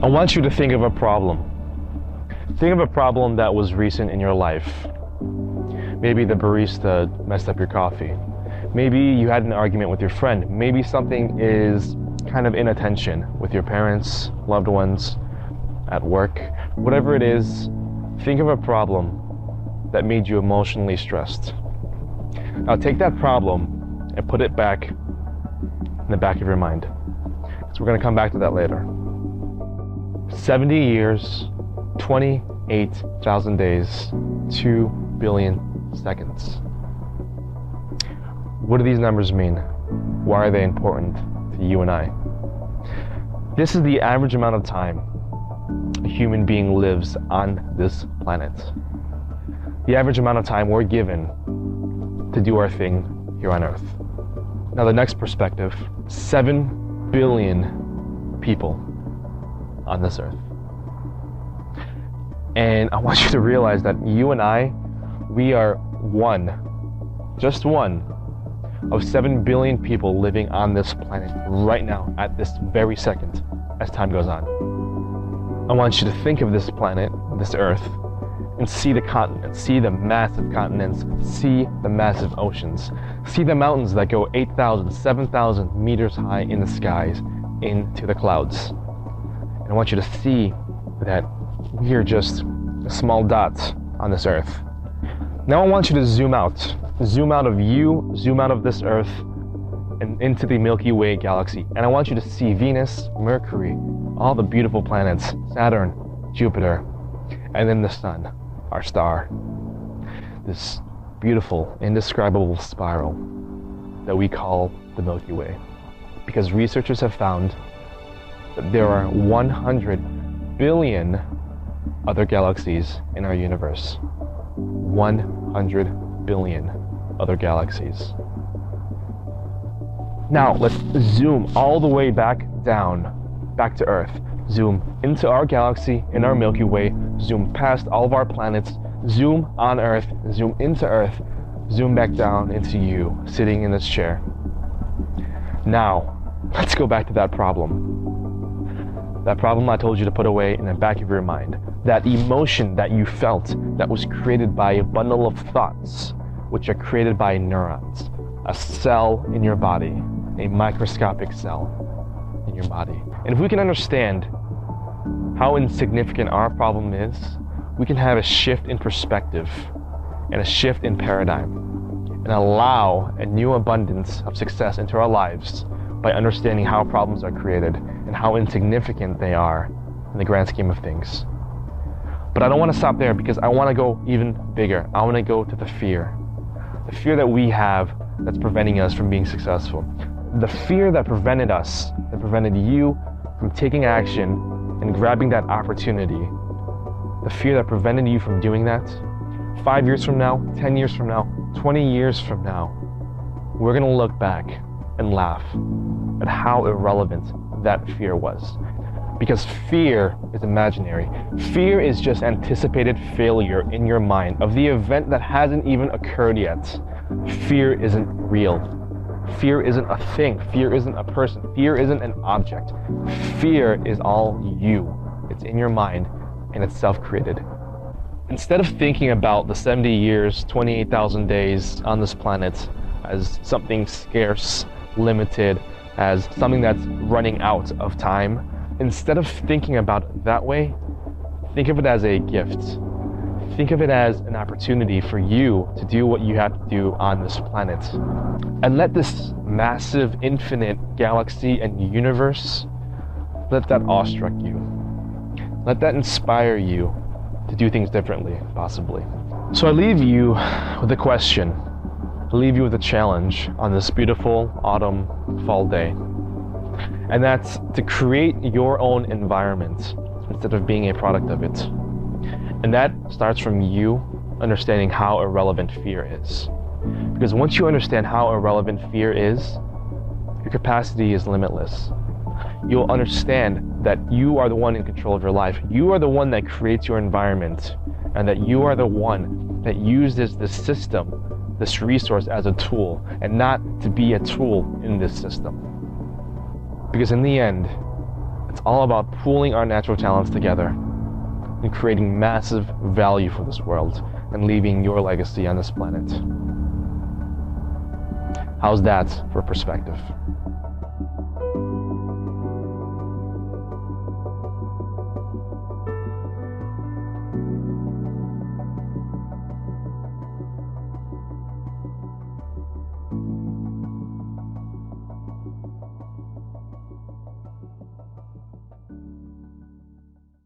I want you to think of a problem. Think of a problem that was recent in your life. Maybe the barista messed up your coffee. Maybe you had an argument with your friend. Maybe something is kind of inattention with your parents, loved ones, at work. Whatever it is, think of a problem that made you emotionally stressed. Now take that problem and put it back in the back of your mind. So we're going to come back to that later. 70 years, 28,000 days, 2 billion seconds. What do these numbers mean? Why are they important to you and I? This is the average amount of time a human being lives on this planet. The average amount of time we're given to do our thing here on Earth. Now the next perspective, 7 billion people on this Earth. And I want you to realize that you and I, we are just one of 7 billion people living on this planet right now at this very second as time goes on. I want you to think of this planet, this Earth, and see the continents, see the massive continents, see the massive oceans, see the mountains that go 8,000, 7,000 meters high in the skies into the clouds. And I want you to see that we are just a small dot on this Earth. Now I want you to zoom out of you, zoom out of this Earth, and into the Milky Way galaxy. And I want you to see Venus, Mercury, all the beautiful planets, Saturn, Jupiter, and then the sun, our star. This beautiful, indescribable spiral that we call the Milky Way. Because researchers have found that there are 100 billion other galaxies in our universe. 100 billion other galaxies. Now let's zoom all the way back down, back to Earth. Zoom into our galaxy, in our Milky Way, zoom past all of our planets, zoom on Earth, zoom into Earth, zoom back down into you, sitting in this chair. Now, let's go back to that problem. That problem I told you to put away in the back of your mind. That emotion that you felt that was created by a bundle of thoughts, which are created by neurons, a cell in your body, a microscopic cell in your body. And if we can understand how insignificant our problem is, we can have a shift in perspective and a shift in paradigm and allow a new abundance of success into our lives by understanding how problems are created and how insignificant they are in the grand scheme of things. But I don't want to stop there, because I want to go even bigger. I want to go to the fear that we have that's preventing us from being successful. The fear that prevented us, that prevented you from taking action and grabbing that opportunity. The fear that prevented you from doing that. 5 years from now, 10 years from now, 20 years from now, we're going to look back and laugh at how irrelevant that fear was. Because fear is imaginary. Fear is just anticipated failure in your mind of the event that hasn't even occurred yet. Fear isn't real. Fear isn't a thing. Fear isn't a person. Fear isn't an object. Fear is all you. It's in your mind, and it's self-created. Instead of thinking about the 70 years, 28,000 days on this planet as something scarce, limited, as something that's running out of time, instead of thinking about it that way, think of it as a gift. Think of it as an opportunity for you to do what you have to do on this planet. And let this massive, infinite galaxy and universe, let that awestruck you. Let that inspire you to do things differently, possibly. So I leave you with a question. I leave you with a challenge on this beautiful autumn, fall day. And that's to create your own environment instead of being a product of it. And that starts from you understanding how irrelevant fear is. Because once you understand how irrelevant fear is, your capacity is limitless. You'll understand that you are the one in control of your life. You are the one that creates your environment, and that you are the one that uses this system, this resource, as a tool, and not to be a tool in this system. Because in the end, It's all about pooling our natural talents together and creating massive value for this world and leaving your legacy on this planet. How's that for perspective?